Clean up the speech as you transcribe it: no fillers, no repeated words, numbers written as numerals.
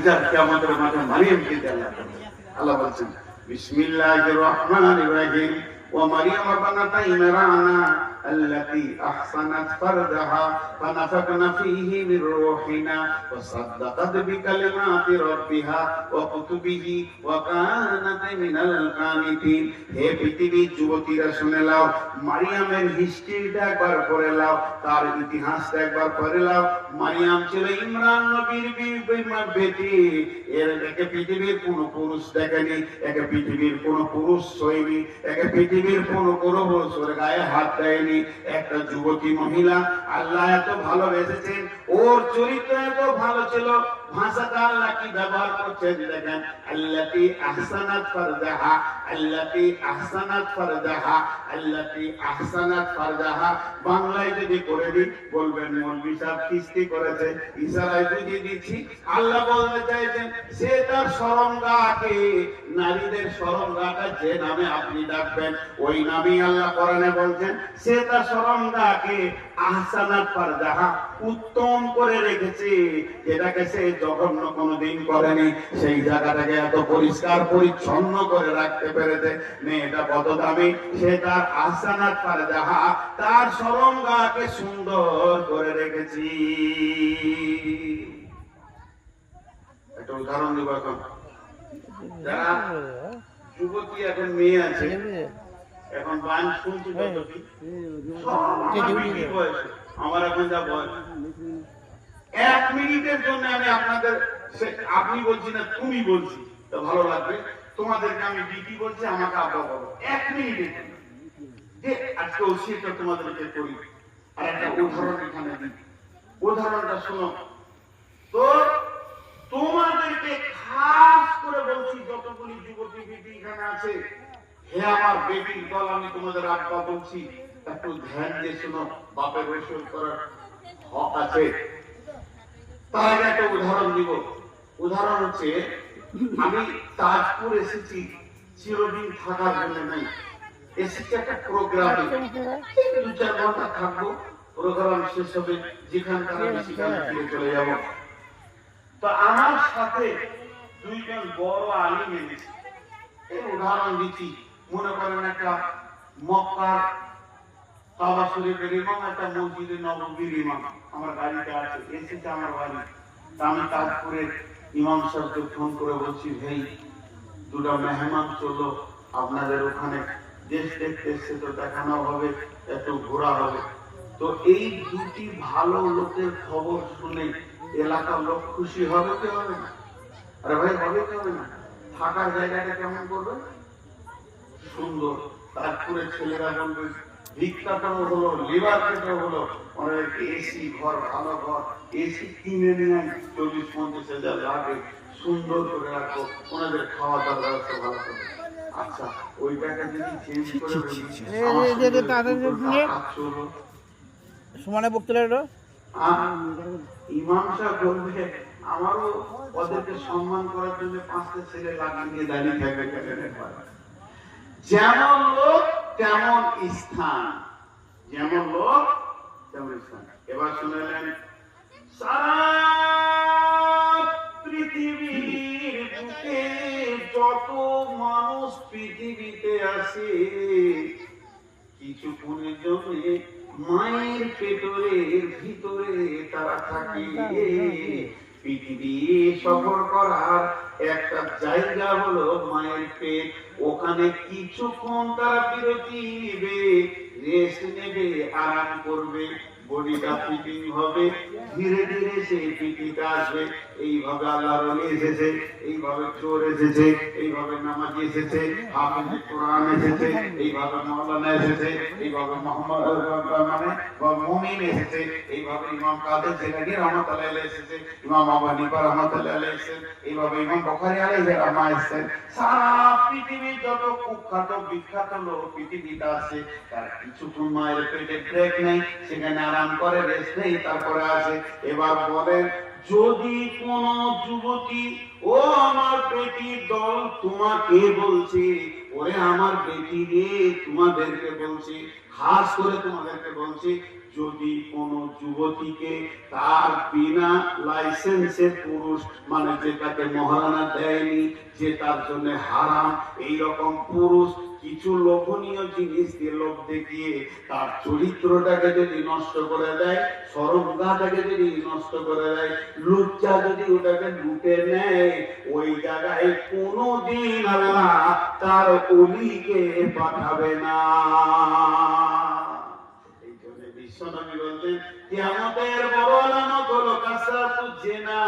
বিচার কিয়ামতের মাঠে মারিয়ামকে দিয়ে আল্লাহ করবেন। আল্লাহ বলছেন বিসমিল্লাহির রহমানির রহিম ওয়া মারিয়াম বানাত ইমরানা التي أحصنت فرجها فنفخنا فيه من روحنا وصدقت بكلمات ربها وكتبه وكانت من القانتين হে পৃথিবীর যুবতীরা শুনে নাও, মারিয়ামের হিস্ট্রিটা একবার পড়ে নাও, তার ইতিহাসটা একবার পড়ে নাও। মারিয়াম ছিল ইমরান নবীর বেটি। এর একে পৃথিবীর কোন পুরুষ দেখেনি, একে পৃথিবীর কোন পুরুষ ছুঁয়নি, একে পৃথিবীর কোন পুরুষ গায়ে হাত দেয়নি। একটা যুবতী মহিলা আল্লাহ এত ভালোবেসেছেন, ওর চরিত্র এত ভালো ছিল, ভাষাটা আল্লাহ কি ব্যবহার করছেন দেখেন, আল্লাতি আহসানাত ফারজাহা, আল্লাতি আহসানাত ফারজাহা, আল্লাতি আহসানাত ফারজাহা। বাংলায় যদি করে দিই বলবেন মৌলভী সাহেব কিস্তি করেছে, ইশারায় বুঝিয়ে দিচ্ছি। আল্লাহ বলতে চাইছেন সে তার শরমগাহকে, নারীদের শরমগাহটা যে নামে আপনি ডাকবেন ওই নামেই আল্লাহ কোরআনে বলছেন সে তার শরমগাহকে আহসানাত ফারজাহা, উত্তম করে রেখেছে, যেটাকে সে জঘন্য কোনোদিন করেনি। সেই জায়গাটাকে এত পরিষ্কার পরিচ্ছন্ন করে রাখতে পেরেছে। মেয়েটা কত দামি, সে তার আহসানাত ফারজাহা, তার শরমগাহকে সুন্দর করে রেখেছি। একটা উদাহরণ দেব। এখন যারা যুবতী এখন মেয়ে আছে, এখন বান শুনছি আমার এখন যা বয়স, 1 মিনিটের জন্য আমি আপনাদের, আপনি বলছি না তুমি বলছি, তো ভালো লাগবে তোমাদেরকে, আমি ডিটি বলছি আমাকে আব্বা বলো। 1 মিনিটের জন্য যে আজকে ওসিয়তটা তোমাদেরকে করি। আর একটা উদাহরণ এখানে দিই, উদাহরণটা শোনো তো। তোমাদেরকে খাস করে বলছি, যতগুলি যুবতী বেটি এখানে আছে, হে আমার বেটির দল, আমি তোমাদের আব্বা বলছি, একটু ধ্যান দিয়ে শোনো। বাপের রসুল করার হক আছে। তার আগে একটা উদাহরণ দিব। উদাহরণ হচ্ছে, আমি তাজপুর এসেছি চিরদিন থাকার জন্য নাই, এসেছি একটা প্রোগ্রামে, 2-4 ঘন্টা থাকবো, প্রোগ্রাম শেষ হবে, যেখানকার আমি সেখানে ফিরে চলে যাব। তো আমার সাথে 2জন বড় আলিম এনেছি। এই উদাহরণ দিচ্ছি, মনে করেন একটা মক্কার কাবা শরীফের ইমাম, একটা মসজিদে নববীর ইমাম আমার গাড়িতে আছে, এসেছে আমার বাড়ি। তা আমি তাজপুরের ইমাম সাহেবকে ফোন করে বলছি, ভাই 2টা মেহমান চলো আপনাদের ওখানে, দেশ দেখতে এসছে তো দেখানো হবে, একটু ঘোরা হবে। তো এই 2টি ভালো লোকের খবর শুনে এলাকার লোক খুশি হবে কি হবে না? আরে ভাই হবে কি হবে না? থাকার জায়গাটা কেমন করবে? সুন্দর। তারপরে ছেলেরা বলবে ভিক্ষাটাও হলো, লিভার কেটাও হলো, ওনাদেরকে এসি ঘর, ভালো ঘর, এসি কিনে নিয়ে 40-50 হাজার লাগে, সুন্দর করে রাখো, ওনাদের খাওয়া দাওয়ার ব্যবস্থা ভালো করে। আচ্ছা, ওই টাকা যদি চেঞ্জ করে সমানে বক্তব্য ইমাম সাহেব বলবে আমারও ওদেরকে সম্মান করার জন্য 5টা ছেলে লাগিয়ে দাঁড়িয়ে থাকবে। যেমন লোক তেমন স্থান, যেমন লোক তেমন স্থান। এবার শুনলেন, সারা পৃথিবীর বুকে যত মানুষ পৃথিবীতে আসে, কিছুক্ষণের জন্য মায়ের পেটের ভিতরে তারা থাকে। পৃথিবী সফর করার একটা জায়গা হলো মায়ের পেট। ওখানে কিছুক্ষণ তারা বিরতি নেবে, রেস্ট নেবে, আরাম করবে, বডিটা ফিটিং হবে, ধীরে ধীরে সেই পৃথিবীতে আসবে। এইভাবে আল্লাহর ওলি এসেছে, এইভাবে চোর এসেছে, এইভাবে নামাজি এসেছে, হাফেজে কোরআন এসেছে, এইভাবে মাওলানা এসেছে, এইভাবে মোহাম্মদ মানে মুমিন এসেছে, এইভাবে ইমাম কাদের জিলানী রাহমাতুল্লাহ আলাইহি এসেছে, ইমাম আবু হানিফা রাহমাতুল্লাহ আলাইহি এসেছেন, এইভাবে ইমাম বুখারী আলাইহি রাহমাহ এসেছেন। সারা পৃথিবীর যত কুখ্যাত বিখ্যাত লোক পৃথিবীতে আছে, তার কিছুক্ষণ মায়ের পেটে ব্রেক নেই, সেখানে আরাম করে, রেস্ট নেই, তারপরে আসে। এবার বলেন, যদি কোন যুবতী, ও আমার বেটির দল, তোমাকে বলছে, ওরে আমার বেটি রে, তোমাদেরকে বলছি, খাস করে তোমাদেরকে বলছি, যদি কোনো যুবতীকে তার বিনা লাইসেন্সে পুরুষ মানে যে তাকে মহারানা দেয়নি, যে তার জন্য হারাম, এই রকম পুরুষ কিছু লোভনীয় জিনিস দিয়ে লোভ দেখিয়ে তার চরিত্রটাকে যদি নষ্ট করে দেয়, শরমগাটাকে যদি নষ্ট করে দেয়, লজ্জা যদি ওটাকে লুটে নেয়, ওই জায়গায় কোনোদিন আল্লাহ তার ওলিকে পাঠাবে না। এই জন্য বিশ্বনবী বলতেন কিয়ামতের বড় আলামত হলো কাসরাতুজ জিনা।